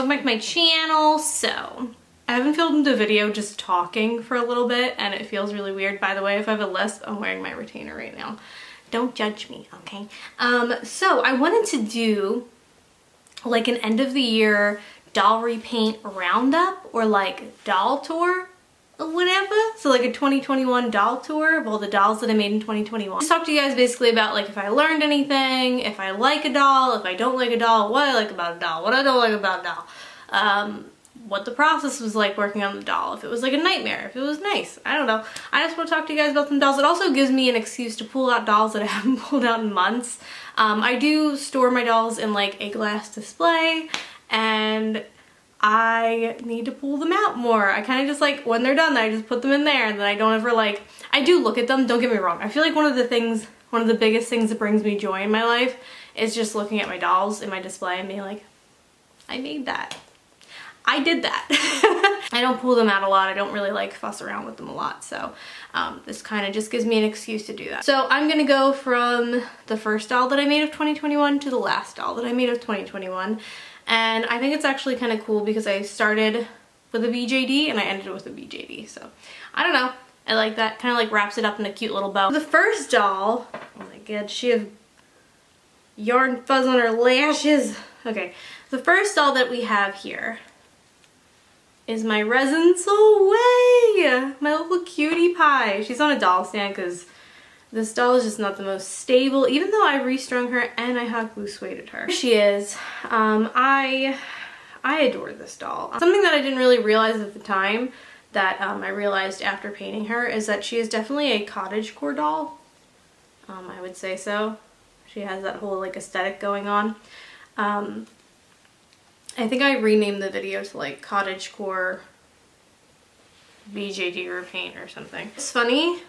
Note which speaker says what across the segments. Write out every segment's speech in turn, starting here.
Speaker 1: welcome back to my channel. So I haven't filmed a video just talking for a little bit and it feels really weird. By the way, if I have a lisp, I'm wearing my retainer right now. Don't judge me, okay? So I wanted to do like an end of the year doll repaint roundup or like doll tour or whatever. So like a 2021 doll tour of all the dolls that I made in 2021. Just talk to you guys basically about like if I learned anything, if I like a doll, if I don't like a doll, what I like about a doll, what I don't like about a doll, what the process was like working on the doll, if it was like a nightmare, if it was nice, I don't know. I just want to talk to you guys about some dolls. It also gives me an excuse to pull out dolls that I haven't pulled out in months. I do store my dolls in like a glass display and I need to pull them out more. I kind of just like, when they're done, I just put them in there and then I don't ever like, I do look at them, don't get me wrong. I feel like one of the biggest things that brings me joy in my life is just looking at my dolls in my display and being like, I made that. I did that. I don't pull them out a lot. I don't really like fuss around with them a lot. So this kind of just gives me an excuse to do that. So I'm going to go from the first doll that I made of 2021 to the last doll that I made of 2021. And I think it's actually kind of cool because I started with a BJD and I ended with a BJD. So I don't know. I like that. Kind of like wraps it up in a cute little bow. The first doll, oh my god, she has yarn fuzz on her lashes. Okay, the first doll that we have here is my Resins Away, my little cutie pie. She's on a doll stand because this doll is just not the most stable, even though I restrung her and I hot glue sueded her. She is. I adore this doll. Something that I didn't really realize at the time that I realized after painting her is that she is definitely a cottagecore doll. I would say so. She has that whole like aesthetic going on. I think I renamed the video to like cottagecore BJD repaint or something. It's funny.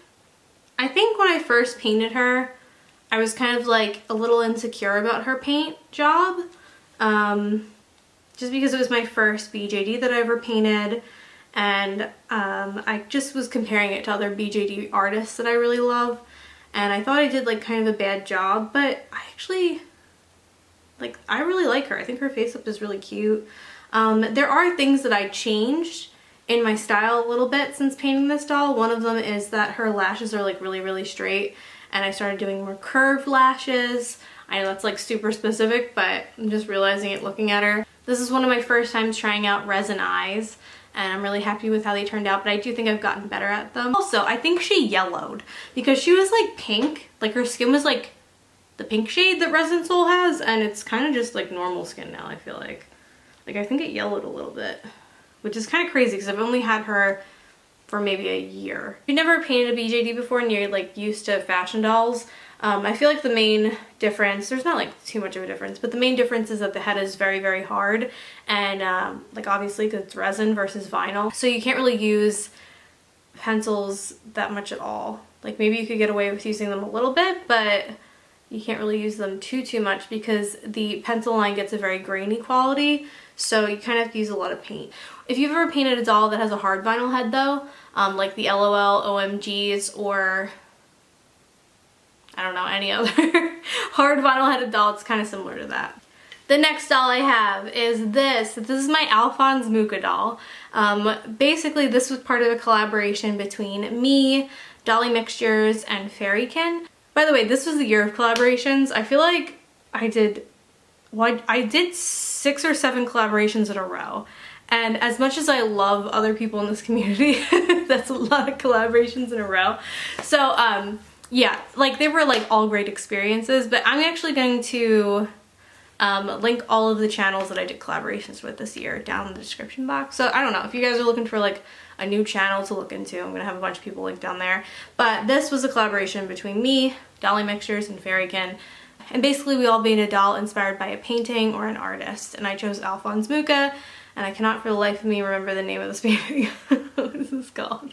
Speaker 1: I think when I first painted her, I was kind of like a little insecure about her paint job. Just because it was my first BJD that I ever painted. And I just was comparing it to other BJD artists that I really love. And I thought I did like kind of a bad job, but I actually, like, I really like her. I think her face up is really cute. There are things that I changed in my style a little bit since painting this doll. One of them is that her lashes are like really straight and I started doing more curved lashes. I know that's like super specific, but I'm just realizing it looking at her. This is one of my first times trying out resin eyes and I'm really happy with how they turned out, but I do think I've gotten better at them. Also, I think she yellowed because she was like pink, like her skin was like the pink shade that Resin Soul has, and it's kind of just like normal skin now, I feel like. Like I think it yellowed a little bit, which is kind of crazy because I've only had her for maybe a year. If you've never painted a BJD before and you're like used to fashion dolls, I feel like the main difference, there's not like too much of a difference, but the main difference is that the head is very hard and like obviously because it's resin versus vinyl, so you can't really use pencils that much at all. Like maybe you could get away with using them a little bit, but you can't really use them too much because the pencil line gets a very grainy quality, so you kind of have to use a lot of paint. If you've ever painted a doll that has a hard vinyl head though, like the LOL, OMGs, or I don't know, any other hard vinyl headed doll, it's kind of similar to that. The next doll I have is this. This is my Alphonse Mooka doll. Basically this was part of a collaboration between me, Dolly Mixtures, and Fairykin. By the way, this was the year of collaborations. I feel like I did 6 or 7 collaborations in a row. And as much as I love other people in this community, that's a lot of collaborations in a row. So yeah, like they were like all great experiences, but I'm actually going to link all of the channels that I did collaborations with this year down in the description box. So I don't know, if you guys are looking for like a new channel to look into, I'm gonna have a bunch of people linked down there. But this was a collaboration between me, Dolly Mixtures, and Fairykin. And basically we all made a doll inspired by a painting or an artist. And I chose Alphonse Mooka, and I cannot for the life of me remember the name of this painting. What is this called?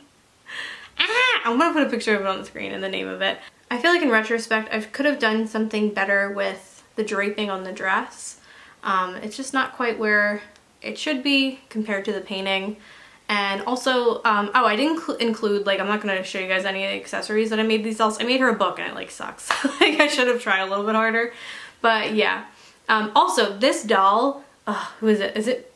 Speaker 1: I'm gonna put a picture of it on the screen and the name of it. I feel like in retrospect I could have done something better with the draping on the dress. It's just not quite where it should be compared to the painting. And also, oh, I didn't include, like, I'm not going to show you guys any of the accessories that I made these dolls. I made her a book and it, like, sucks. Like, I should have tried a little bit harder. But, yeah. Also, this doll, who is it? Is it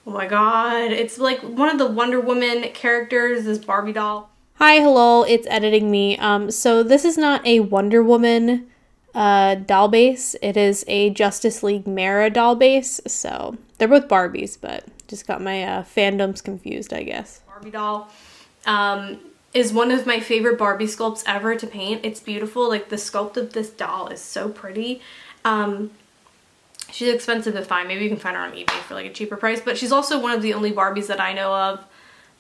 Speaker 1: Oh my god, it's like one of the Wonder Woman characters, this Barbie doll. Hi, hello, it's editing me. So this is not a Wonder Woman doll base. It is a Justice League Mara doll base. So they're both Barbies, but just got my fandoms confused, I guess. Barbie doll is one of my favorite Barbie sculpts ever to paint. It's beautiful. Like the sculpt of this doll is so pretty. She's expensive to find. Maybe you can find her on eBay for like a cheaper price, but she's also one of the only Barbies that I know of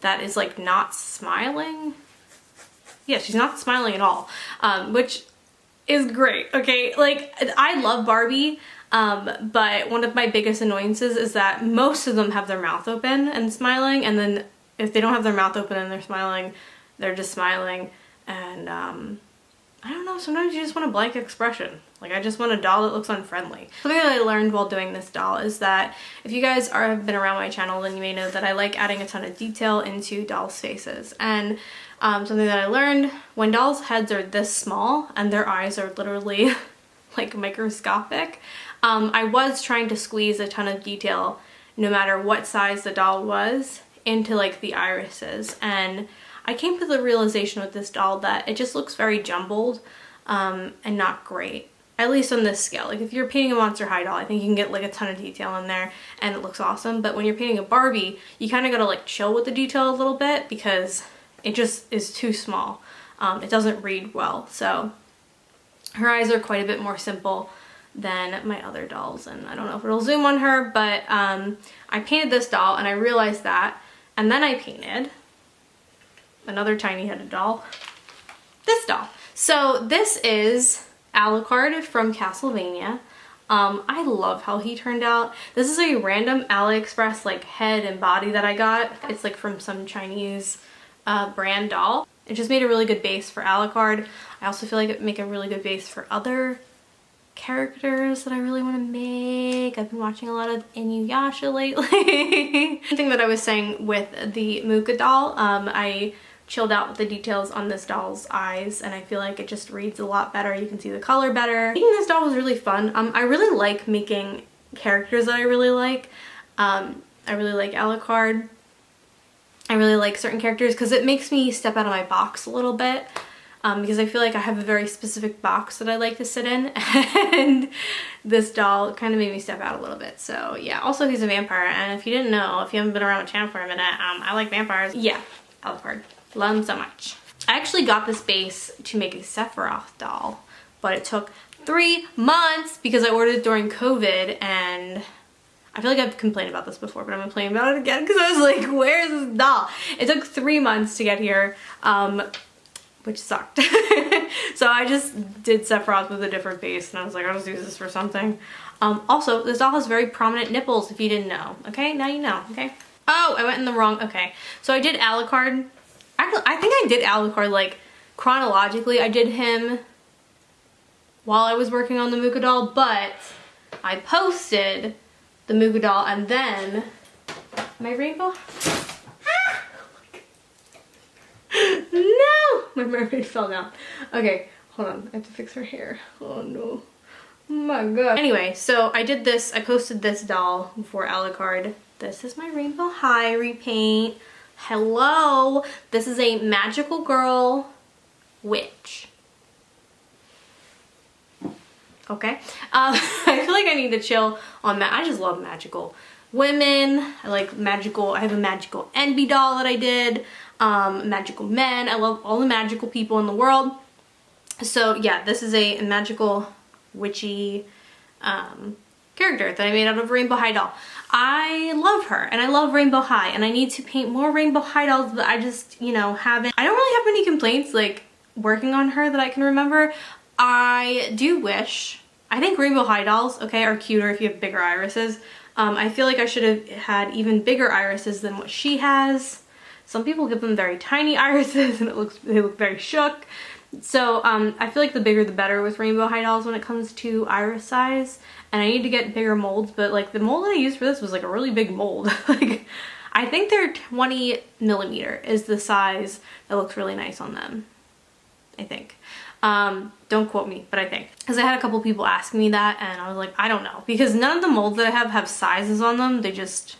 Speaker 1: that is like not smiling. Yeah, she's not smiling at all, which is great, okay? Like, I love Barbie, but one of my biggest annoyances is that most of them have their mouth open and smiling, and then if they don't have their mouth open and they're smiling, they're just smiling, and I don't know, sometimes you just want a blank expression. Like, I just want a doll that looks unfriendly. Something that I learned while doing this doll is that if you guys have been around my channel, then you may know that I like adding a ton of detail into dolls' faces. And something that I learned, when dolls' heads are this small and their eyes are literally like microscopic, I was trying to squeeze a ton of detail, no matter what size the doll was, into like the irises. And I came to the realization with this doll that it just looks very jumbled and not great. At least on this scale. Like if you're painting a Monster High doll, I think you can get like a ton of detail in there and it looks awesome. But when you're painting a Barbie, you kind of gotta like chill with the detail a little bit because it just is too small. It doesn't read well. So her eyes are quite a bit more simple than my other dolls. And I don't know if it'll zoom on her, but I painted this doll and I realized that. And then I painted another tiny headed doll, this doll. So this is Alucard from Castlevania. I love how he turned out. This is a random AliExpress like head and body that I got. It's like from some Chinese brand doll. It just made a really good base for Alucard. I also feel like it would make a really good base for other characters that I really want to make. I've been watching a lot of Inuyasha lately. Something that I was saying with the Mooka doll, I chilled out with the details on this doll's eyes and I feel like it just reads a lot better. You can see the color better. Making this doll was really fun. I really like making characters that I really like. I really like Alucard. I really like certain characters because it makes me step out of my box a little bit because I feel like I have a very specific box that I like to sit in and this doll kind of made me step out a little bit. So yeah, also he's a vampire and if you didn't know, if you haven't been around the channel for a minute, I like vampires. Yeah, Alucard. Love him so much. I actually got this base to make a Sephiroth doll, but it took 3 months because I ordered it during COVID and I feel like I've complained about this before, but I'm complaining about it again because I was like, where's this doll? It took 3 months to get here, which sucked. So I just did Sephiroth with a different base and I was like, I'll just use this for something. Also, this doll has very prominent nipples if you didn't know. Okay, now you know, okay? Oh, I went in the wrong, okay. So I did Alucard. I think I did Alucard like chronologically. I did him while I was working on the Mooka doll, but I posted the Mooka doll and then my rainbow. Ah! No! My mermaid fell down. Okay, hold on. I have to fix her hair. Oh no. Oh my god. Anyway, so I did this. I posted this doll before Alucard. This is my Rainbow High repaint. Hello! This is a magical girl witch. Okay. I feel like I need to chill on that. I just love magical women. I like magical, I have a magical Envy doll that I did. Magical men. I love all the magical people in the world. So yeah, this is a magical witchy character that I made out of Rainbow High doll. I love her and I love Rainbow High and I need to paint more Rainbow High dolls, but I just, you know, haven't. I don't really have any complaints like working on her that I can remember. I do wish, I think Rainbow High dolls, okay, are cuter if you have bigger irises. I feel like I should have had even bigger irises than what she has. Some people give them very tiny irises and they look very shook. So I feel like the bigger the better with Rainbow High dolls when it comes to iris size. And I need to get bigger molds, but like the mold that I used for this was like a really big mold. Like I think they're 20mm is the size that looks really nice on them. I think. Don't quote me, but I think. Because I had a couple people ask me that and I was like, I don't know. Because none of the molds that I have sizes on them. They just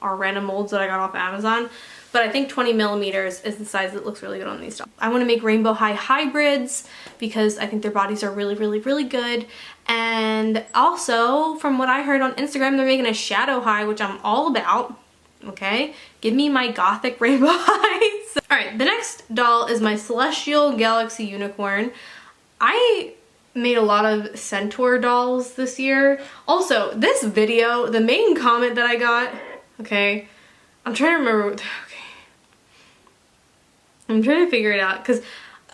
Speaker 1: are random molds that I got off Amazon. But I think 20 millimeters is the size that looks really good on these dolls. I want to make rainbow high hybrids because I think their bodies are really, really, really good. And also, from what I heard on Instagram, they're making a shadow high, which I'm all about. Okay? Give me my gothic rainbow highs. Alright, the next doll is my Celestial Galaxy Unicorn. I made a lot of Centaur dolls this year. Also, this video, the main comment that I got, okay, I'm trying to remember, okay, I'm trying to figure it out because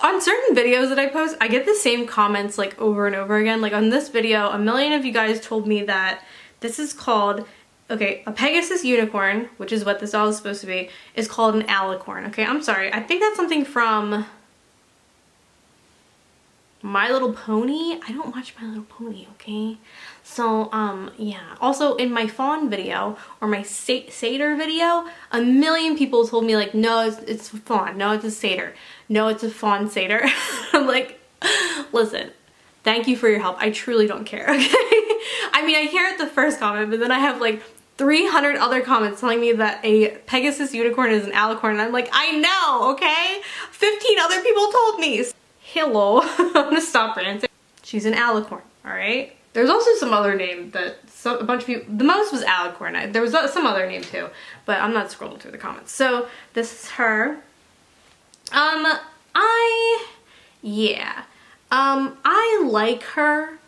Speaker 1: on certain videos that I post, I get the same comments like over and over again. Like on this video, a million of you guys told me that this is called, okay, a Pegasus unicorn, which is what this doll is supposed to be, is called an Alicorn. Okay, I'm sorry. I think that's something from My Little Pony. I don't watch My Little Pony, okay? So, yeah. Also, in my fawn video, or my satyr video, a million people told me, like, no, it's a fawn. No, it's a satyr. No, it's a fawn satyr. I'm like, listen, thank you for your help. I truly don't care, okay? I mean, I care at the first comment, but then I have, like, 300 other comments telling me that a Pegasus unicorn is an Alicorn, and I'm like, I know, okay? 15 other people told me. Hello. I'm gonna stop ranting. She's an Alicorn, alright? There's also some other name that a bunch of people, the most was Alicorn. There was some other name too, but I'm not scrolling through the comments. So this is her. I like her,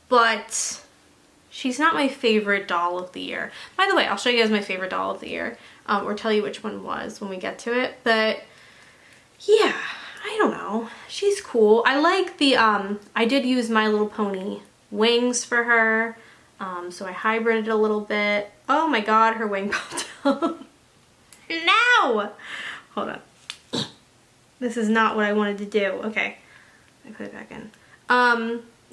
Speaker 1: but she's not my favorite doll of the year. By the way, I'll show you guys my favorite doll of the year, or tell you which one was when we get to it, but yeah, I don't know. She's cool. I like the, I did use My Little Pony wings for her, so I hybrided a little bit. Oh my god, her wing popped out. No! Hold on. This is not what I wanted to do. Okay, I put it back in.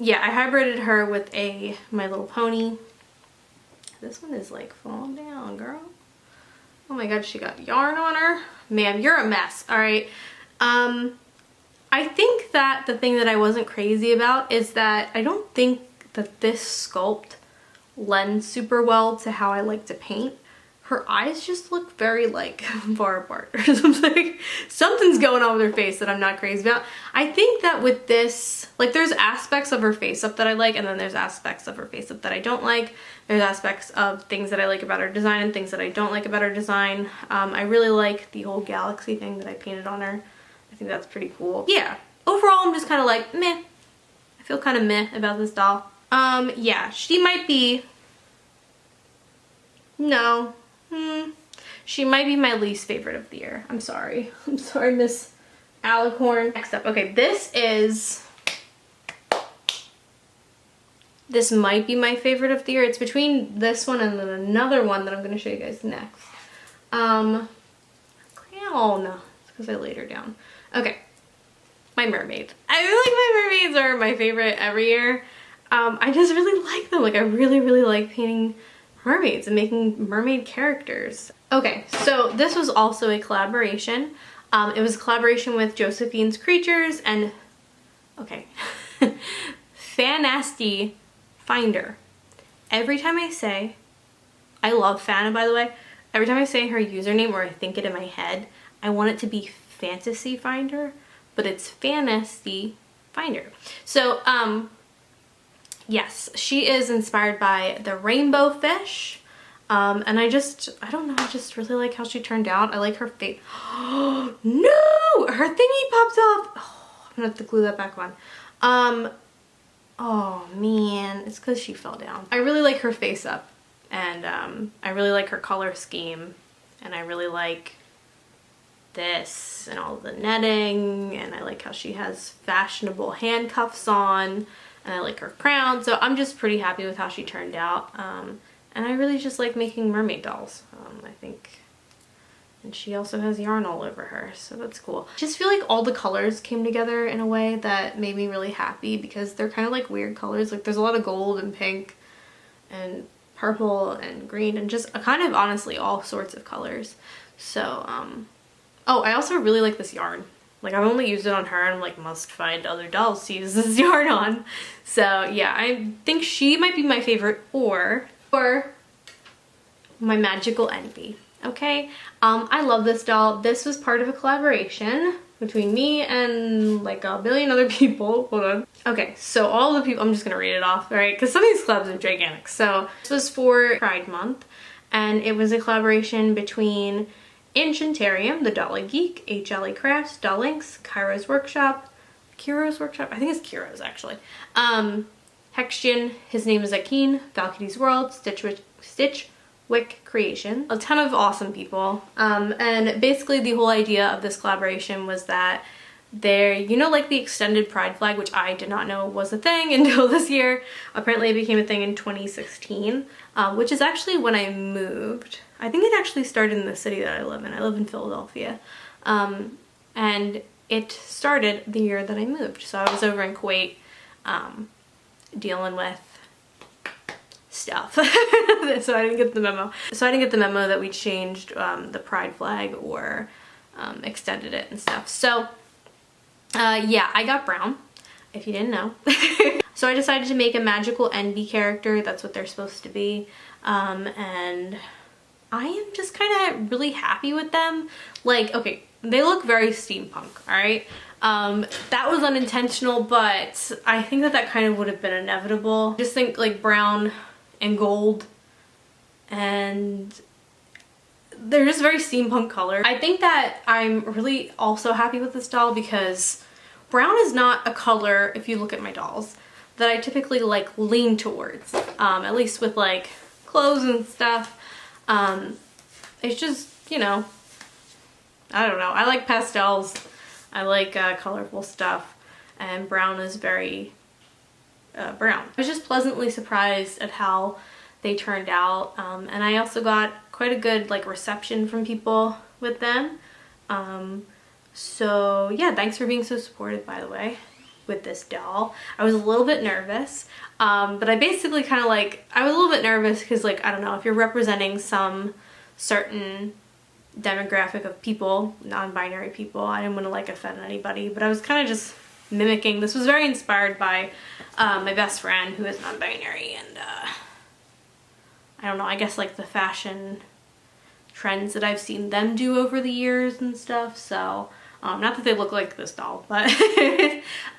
Speaker 1: Yeah, I hybrided her with a My Little Pony. This one is like falling down, girl. Oh my god, she got yarn on her. Man, you're a mess, alright? I think that the thing that I wasn't crazy about is that I don't think that this sculpt lends super well to how I like to paint. Her eyes just look very like far apart or something. Something's going on with her face that I'm not crazy about. I think that with this, like there's aspects of her face up that I like, and then there's aspects of her face up that I don't like. There's aspects of things that I like about her design and things that I don't like about her design. I really like the whole galaxy thing that I painted on her. I think that's pretty cool. Yeah, overall I'm just kind of like meh. I feel kind of meh about this doll. Yeah, she might be, no, she might be my least favorite of the year. I'm sorry. I'm sorry, Miss Alicorn. Next up, okay, this might be my favorite of the year. It's between this one and then another one that I'm going to show you guys next. Crown. It's because I laid her down. Okay, my mermaid. I feel like my mermaids are my favorite every year. I just really like them. Like I really, really like painting mermaids and making mermaid characters. Okay, so this was also a collaboration. It was a collaboration with Josephine's Creatures and, okay, Fanasty Finder. Every time I say, I love Fana by the way, every time I say her username or I think it in my head, I want it to be Fantasy Finder, but it's Fanasty Finder. So, yes, she is inspired by the rainbow fish. And I don't know, I just really like how she turned out. I like her face. Oh, no! Her thingy popped off. Oh, I'm gonna have to glue that back on. Oh man, it's because she fell down. I really like her face up, and I really like her color scheme, and I really like this and all the netting, and I like how she has fashionable handcuffs on, and I like her crown. So I'm just pretty happy with how she turned out. And I really just like making mermaid dolls, I think. And she also has yarn all over her, so that's cool. I just feel like all the colors came together in a way that made me really happy because they're kind of like weird colors. Like there's a lot of gold and pink and purple and green and just kind of honestly all sorts of colors. So, oh, I also really like this yarn. Like I've only used it on her and I'm like, must find other dolls to use this yarn on. So yeah, I think she might be my favorite, or my magical envy. Okay, I love this doll. This was part of a collaboration between me and like a billion other people. Hold on. Okay, so all the people, I'm just gonna read it off, right? Because some of these collabs are gigantic. So this was for Pride Month, and it was a collaboration between Enchantarium, the Dolly Geek, HLE Crafts, Doll Links, Kairo's Workshop, I think it's Kiro's actually. Hexjian, his name is Akeen, Valkyrie's World, Stitchwick Creation. A ton of awesome people. And basically the whole idea of this collaboration was that there, you know, like the extended pride flag, which I did not know was a thing until this year. Apparently it became a thing in 2016, which is actually when I moved. I think it actually started in the city that I live in. I live in Philadelphia. And it started the year that I moved. So I was over in Kuwait, dealing with stuff. So I didn't get the memo. So I didn't get the memo that we changed the pride flag or extended it and stuff. So yeah, I got brown, if you didn't know. So I decided to make a magical envy character. That's what they're supposed to be. And I am just kind of really happy with them. Like, okay, they look very steampunk, all right? That was unintentional, but I think that that kind of would have been inevitable. Just think like brown and gold, and they're just very steampunk color. I think that I'm really also happy with this doll because brown is not a color, if you look at my dolls, that I typically like lean towards, at least with like clothes and stuff. It's just, you know, I don't know. I like pastels. I like colorful stuff, and brown is very brown. I was just pleasantly surprised at how they turned out, and I also got quite a good like reception from people with them. So yeah, thanks for being so supportive, by the way, with this doll. I was a little bit nervous, but I basically kind of like, I was a little bit nervous because like, I don't know, if you're representing some certain demographic of people, non-binary people, I didn't want to like offend anybody, but I was kind of just mimicking. This was very inspired by my best friend who is non-binary, and I don't know, I guess like the fashion trends that I've seen them do over the years and stuff. So not that they look like this doll, but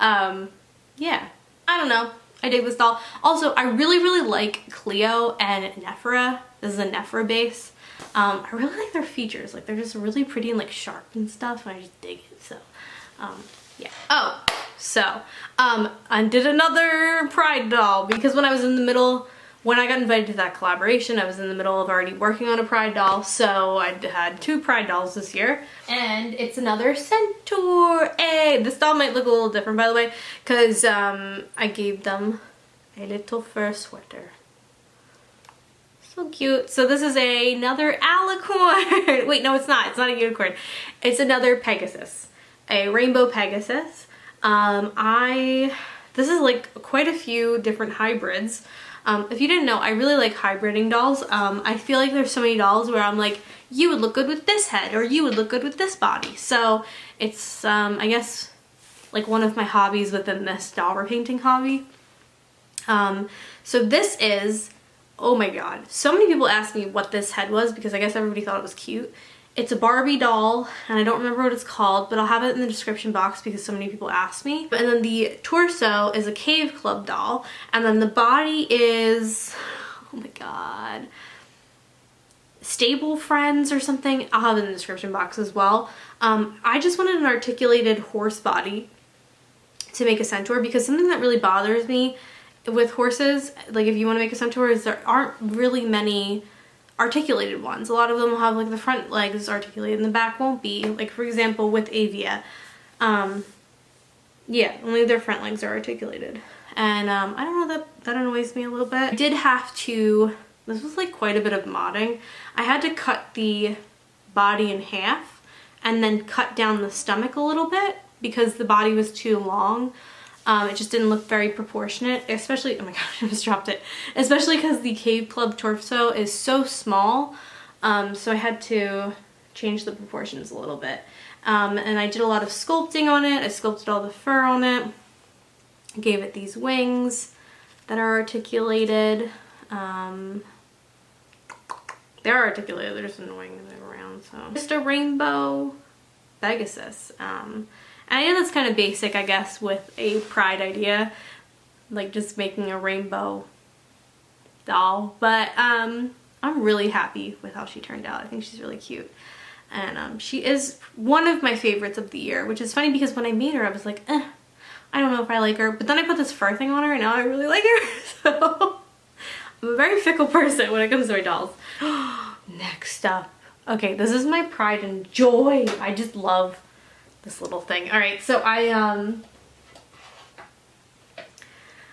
Speaker 1: yeah, I don't know, I dig this doll. Also, I really like Cleo and Nephra. This is a Nephra base. I really like their features. Like, they're just really pretty and like sharp and stuff, and I just dig it. So yeah. Oh, so I did another pride doll because when I was in the middle, when I got invited to that collaboration, I was in the middle of already working on a pride doll. So I had 2 pride dolls this year, and it's another Centaur. Hey, this doll might look a little different, by the way, because I gave them a little fur sweater. So cute. So this is another Alicorn. Wait, no, it's not. It's not a unicorn. It's another Pegasus, a rainbow Pegasus. This is like quite a few different hybrids. If you didn't know, I really like hybriding dolls. I feel like there's so many dolls where I'm like, you would look good with this head, or you would look good with this body. So it's, I guess, like one of my hobbies within this doll repainting hobby. So this is, oh my god, so many people asked me what this head was because I guess everybody thought it was cute. It's a Barbie doll, and I don't remember what it's called, but I'll have it in the description box because so many people asked me. And then the torso is a Cave Club doll, and then the body is, oh my god, Stable Friends or something. I'll have it in the description box as well. I just wanted an articulated horse body to make a Centaur because something that really bothers me with horses, like if you want to make a Centaur, is there aren't really many articulated ones. A lot of them will have like the front legs articulated and the back won't be. Like for example with Avia, yeah, only their front legs are articulated. And I don't know, that annoys me a little bit. I did have to, this was like quite a bit of modding. I had to cut the body in half and then cut down the stomach a little bit because the body was too long. It just didn't look very proportionate, especially, oh my gosh, I just dropped it. Especially because the Cave Club torso is so small, so I had to change the proportions a little bit. And I did a lot of sculpting on it. I sculpted all the fur on it. I gave it these wings that are articulated. They are articulated, they're just annoying to move around, so. Just a rainbow pegasus. And I know that's kind of basic, I guess, with a pride idea, like just making a rainbow doll, but I'm really happy with how she turned out. I think she's really cute. And she is one of my favorites of the year, which is funny because when I made her, I was like, I don't know if I like her, but then I put this fur thing on her and now I really like her, so. I'm a very fickle person when it comes to my dolls. Next up. Okay, this is my pride and joy. I just love this little thing. Alright, so I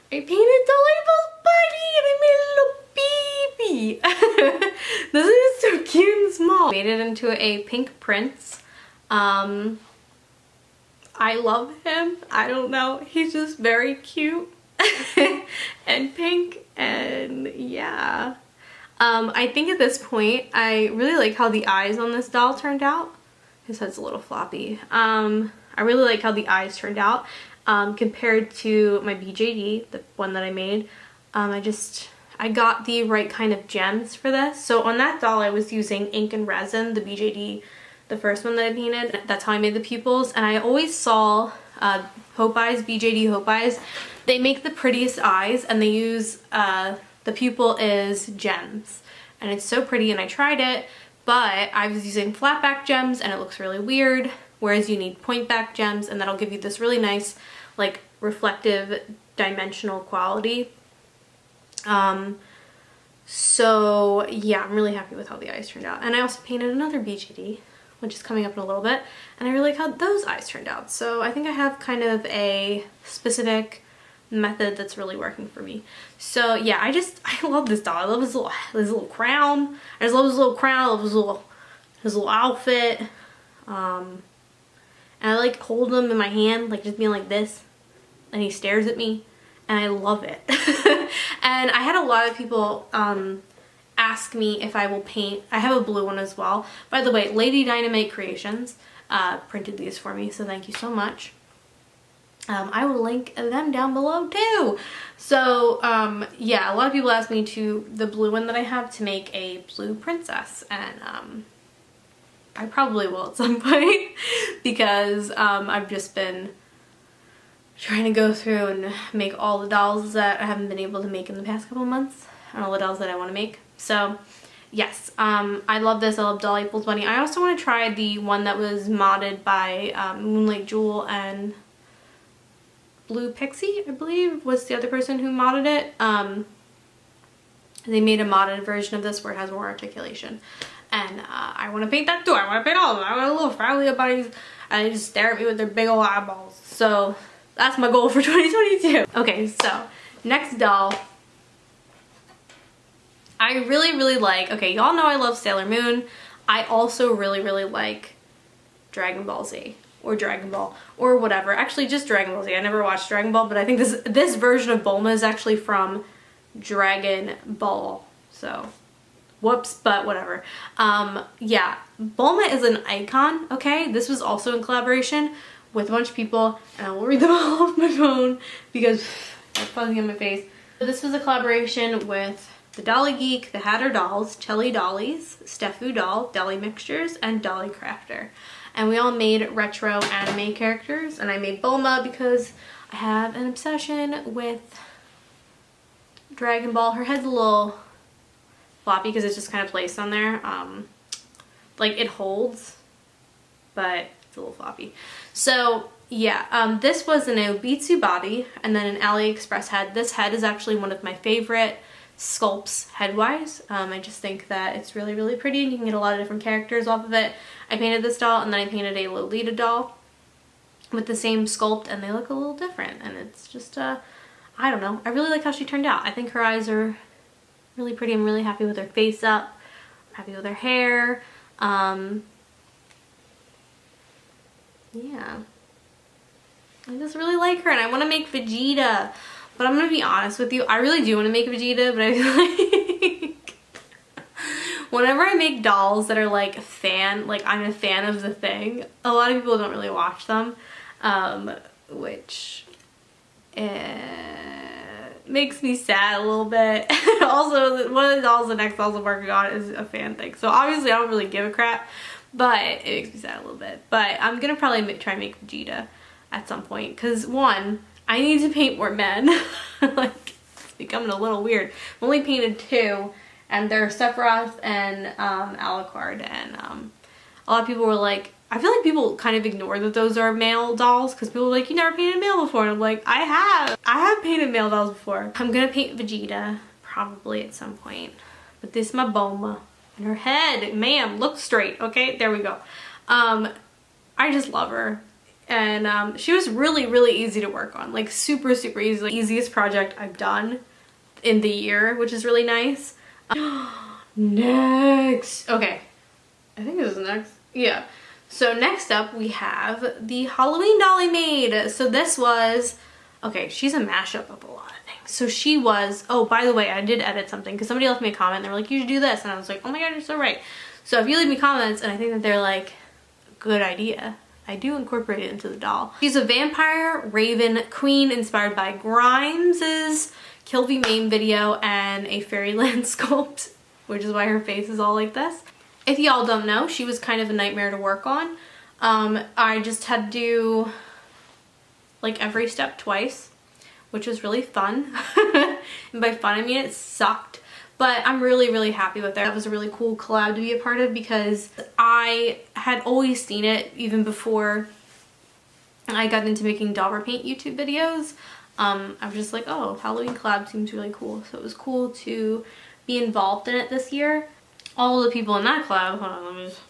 Speaker 1: painted Dollightful's body and I made a little baby. This is so cute and small. I made it into a pink prince. I love him. I don't know. He's just very cute and pink, and yeah. I think at this point I really like how the eyes on this doll turned out. His head's a little floppy. I really like how the eyes turned out compared to my BJD, the one that I made. I got the right kind of gems for this. So on that doll I was using ink and resin, the BJD, the first one that I painted. That's how I made the pupils, and I always saw Hope Eyes, BJD Hope Eyes, they make the prettiest eyes, and they use the pupil is gems, and it's so pretty, and I tried it, but I was using flat back gems and it looks really weird, whereas you need point back gems, and that'll give you this really nice like reflective dimensional quality. So yeah, I'm really happy with how the eyes turned out. And I also painted another BJD, which is coming up in a little bit, and I really like how those eyes turned out. So I think I have kind of a specific method that's really working for me. So yeah, I love this doll. I love his little crown. I just love his little crown. I love his little outfit. And I like hold him in my hand, like just being like this, and he stares at me, and I love it. And I had a lot of people ask me if I will paint. I have a blue one as well. By the way, Lady Dynamite Creations printed these for me, so thank you so much. I will link them down below too. So yeah, a lot of people ask me to the blue one that I have to make a blue princess, and I probably will at some point because I've just been trying to go through and make all the dolls that I haven't been able to make in the past couple months, and all the dolls that I want to make. So yes, I love this. I love Dollightful's bunny. I also want to try the one that was modded by Moonlight Jewel and Blue Pixie, I believe, was the other person who modded it. They made a modded version of this where it has more articulation. And I want to paint that too. I want to paint all of them. I want a little family of bunnies and they just stare at me with their big old eyeballs. So that's my goal for 2022. Okay, so next doll. I really like, okay, y'all know I love Sailor Moon. I also really like Dragon Ball Z or Dragon Ball or whatever. Actually, just Dragon Ball Z. I never watched Dragon Ball, but I think this version of Bulma is actually from Dragon Ball. So, whoops, but whatever. Yeah, Bulma is an icon, okay? This was also in collaboration with a bunch of people, and I will read them all off my phone because I'm fuzzy on my face. So this was a collaboration with the Dolly Geek, the Hatter Dolls, Chelly Dollies, Steffu Doll, Dolly Mixtures, and Dolly Crafter. And we all made retro anime characters, and I made Bulma because I have an obsession with Dragon Ball. Her head's a little floppy because it's just kind of placed on there. Like it holds, but it's a little floppy. So yeah, this was an Obitsu body and then an AliExpress head. This head is actually one of my favorite sculpts head-wise. I just think that it's really pretty and you can get a lot of different characters off of it. I painted this doll and then I painted a Lolita doll with the same sculpt and they look a little different, and it's just I don't know, I really like how she turned out. I think her eyes are really pretty. I'm really happy with her face up. I'm happy with her hair. Yeah, I just really like her and I want to make Vegeta. But I'm gonna be honest with you, I really do want to make Vegeta, but I feel like whenever I make dolls that are like I'm a fan of the thing, a lot of people don't really watch them, which makes me sad a little bit. Also, one of the dolls the next dolls I'm working on is a fan thing. So obviously I don't really give a crap, but it makes me sad a little bit. But I'm gonna probably try and make Vegeta at some point. Because one, I need to paint more men. Like, it's becoming a little weird. I've only painted 2. And they're Sephiroth and Alucard. And a lot of people were like, I feel like people kind of ignore that those are male dolls because people are like, you never painted male before. And I'm like, I have painted male dolls before. I'm gonna paint Vegeta probably at some point. But this is my Bulma. And her head, ma'am, look straight, okay? There we go. I just love her. And she was really, really easy to work on. Like super, super easy. Like, easiest project I've done in the year, which is really nice. Next. Okay. I think this is next. Yeah. So next up we have the Halloween Dolly made. So this was, okay, she's a mashup of a lot of things. So she was, oh, by the way, I did edit something because somebody left me a comment and they were like, you should do this. And I was like, oh my God, you're so right. So if you leave me comments and I think that they're like, good idea, I do incorporate it into the doll. She's a vampire raven queen inspired by Grimes's Kill V main video and a fairyland sculpt, which is why her face is all like this. If y'all don't know, she was kind of a nightmare to work on. I just had to do like every step twice, which was really fun. And by fun, I mean it sucked. But I'm really, really happy with her. That was a really cool collab to be a part of because I had always seen it even before I got into making doll repaint YouTube videos. I was just like, oh, Halloween collab seems really cool. So it was cool to be involved in it this year. All the people in that collab, hold on, let me just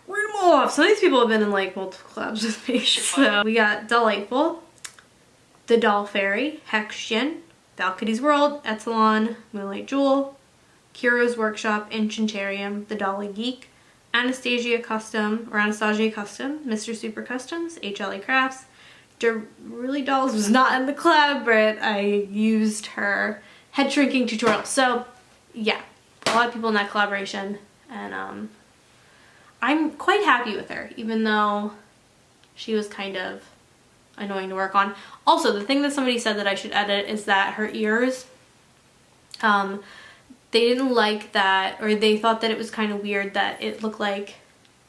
Speaker 1: read them all off. Some of these people have been in like multiple collabs with me. So we got Dollightful, The Doll Fairy, Hexjin, Valkyrie's World, Epsilon, Moonlight Jewel, Kuro's Workshop, Enchantarium, The Dolly Geek, Anastasia Custom, Mr. Super Customs, HLA Crafts. Really Dolls was not in the collab, but I used her head shrinking tutorial. So yeah, a lot of people in that collaboration, and I'm quite happy with her, even though she was kind of annoying to work on. Also, the thing that somebody said that I should edit is that her ears, they didn't like that, or they thought that it was kind of weird that it looked like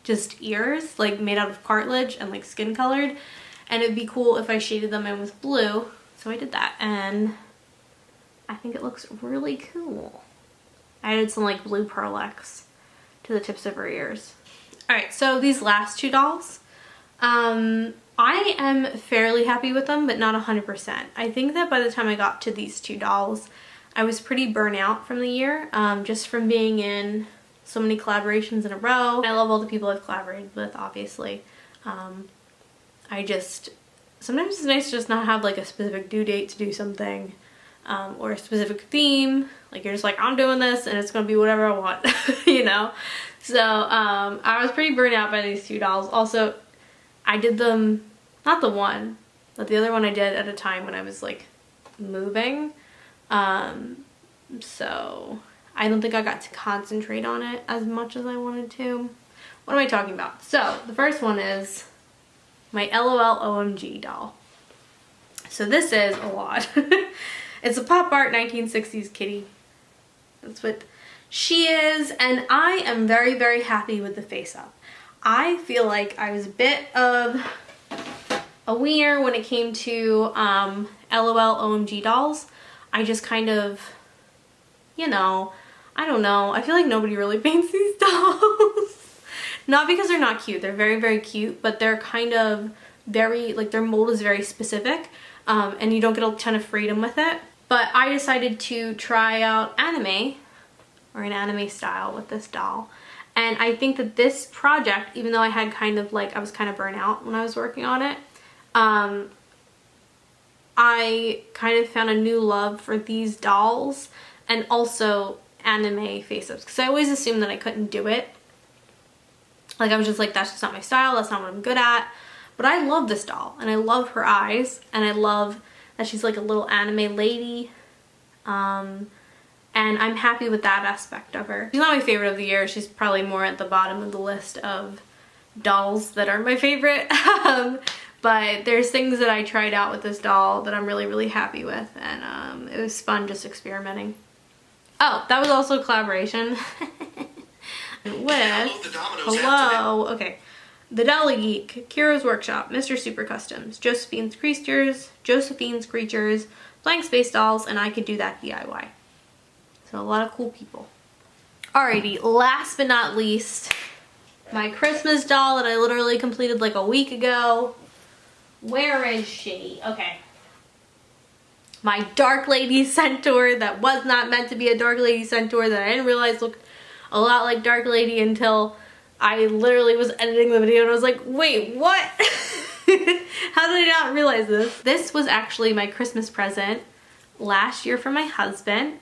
Speaker 1: just ears, like made out of cartilage and like skin colored. And it'd be cool if I shaded them in with blue. So I did that and I think it looks really cool. I added some like blue Pearl-X to the tips of her ears. Alright, so these last 2 dolls, I am fairly happy with them, but not 100%. I think that by the time I got to these 2 dolls, I was pretty burnt out from the year, just from being in so many collaborations in a row. I love all the people I've collaborated with, obviously. Sometimes it's nice to just not have like a specific due date to do something, or a specific theme. Like you're just like, I'm doing this and it's gonna be whatever I want, you know? So I was pretty burnt out by these 2 dolls. Also, I did them, not the one, but the other one I did at a time when I was like moving. So I don't think I got to concentrate on it as much as I wanted to. What am I talking about? So the first one is my LOL OMG doll. So this is a lot. It's a pop art 1960s kitty. That's what she is, and I am very, very happy with the face up. I feel like I was a bit of a wiener when it came to LOL OMG dolls. I just kind of, you know, I don't know. I feel like nobody really paints these dolls. Not because they're not cute. They're very, very cute, but they're kind of very, like their mold is very specific, and you don't get a ton of freedom with it. But I decided to try out anime, or an anime style with this doll. And I think that this project, even though I had kind of like, I was kind of burnt out when I was working on it, I kind of found a new love for these dolls and also anime face-ups, because I always assumed that I couldn't do it. Like I was just like, that's just not my style, that's not what I'm good at. But I love this doll, and I love her eyes, and I love that she's like a little anime lady. And I'm happy with that aspect of her. She's not my favorite of the year. She's probably more at the bottom of the list of dolls that are my favorite. But there's things that I tried out with this doll that I'm really, really happy with, and it was fun just experimenting. Oh, that was also a collaboration with, hello, okay, The Dolly Geek, Kira's Workshop, Mr. Super Customs, Josephine's Creatures, Blank Space Dolls, and I Could Do That DIY. So a lot of cool people. Alrighty, last but not least, my Christmas doll that I literally completed like a week ago. Where is she? Okay. My Dark Lady Centaur that was not meant to be a Dark Lady Centaur that I didn't realize looked a lot like Dark Lady until I literally was editing the video and I was like, wait, what? How did I not realize this? This was actually my Christmas present last year for my husband.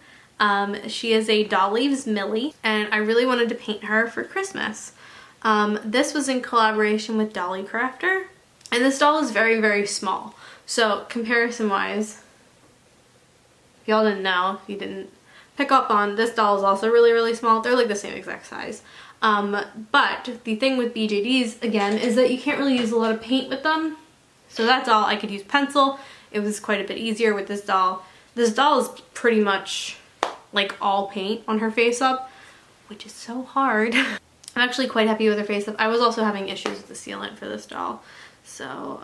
Speaker 1: She is a Dolly's Millie, and I really wanted to paint her for Christmas. This was in collaboration with Dolly Crafter, and this doll is very, very small. So comparison wise, if y'all didn't know, if you didn't pick up on, this doll is also really, really small. They're like the same exact size. But the thing with BJDs, again, is that you can't really use a lot of paint with them. So that's all. I could use pencil. It was quite a bit easier with this doll. This doll is pretty much like all paint on her face up, which is so hard. I'm actually quite happy with her face up. I was also having issues with the sealant for this doll. So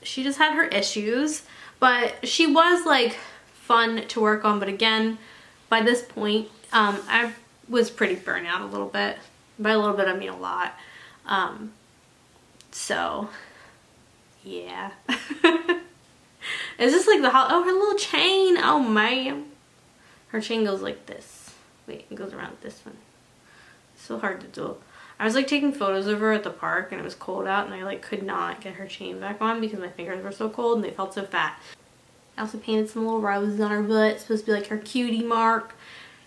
Speaker 1: she just had her issues, but she was like fun to work on. But again, by this point, I was pretty burnt out a little bit. By a little bit, I mean a lot. So yeah. Is this like the oh, her little chain? Oh man. Her chain goes like this. Wait, it goes around this one. It's so hard to do. I was like taking photos of her at the park and it was cold out and I like could not get her chain back on because my fingers were so cold and they felt so fat. I also painted some little roses on her butt. It's supposed to be like her cutie mark.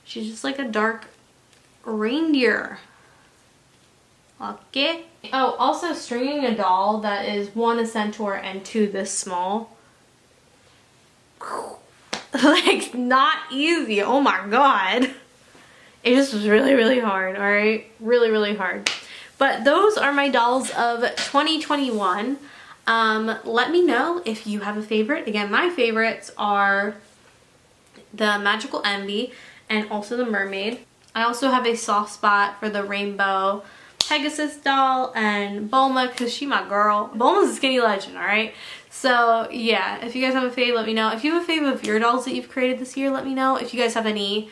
Speaker 1: She's just like a dark reindeer. Okay. Oh, also stringing a doll that is 1 a Centaur and 2 this small. Like, not easy. Oh my god. It just was really, really hard, alright? Really, really hard. But those are my dolls of 2021. Let me know if you have a favorite. Again, my favorites are the Magical Envy and also the Mermaid. I also have a soft spot for the Rainbow Pegasus doll and Bulma because she my girl. Bulma's a skinny legend, alright? So yeah, if you guys have a fave, let me know. If you have a fave of your dolls that you've created this year, let me know. If you guys have any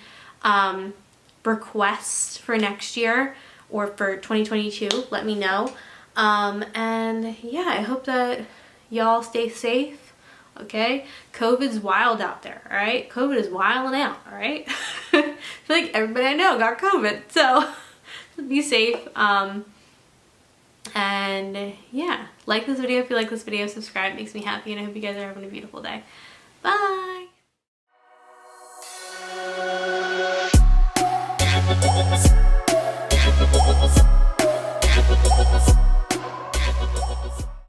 Speaker 1: requests for next year or for 2022, let me know. And yeah, I hope that y'all stay safe, okay? COVID's wild out there, alright? COVID is wilding out, alright? I feel like everybody I know got COVID, so be safe. And yeah, like this video if you like this video, subscribe, it makes me happy, and I hope you guys are having a beautiful day. Bye!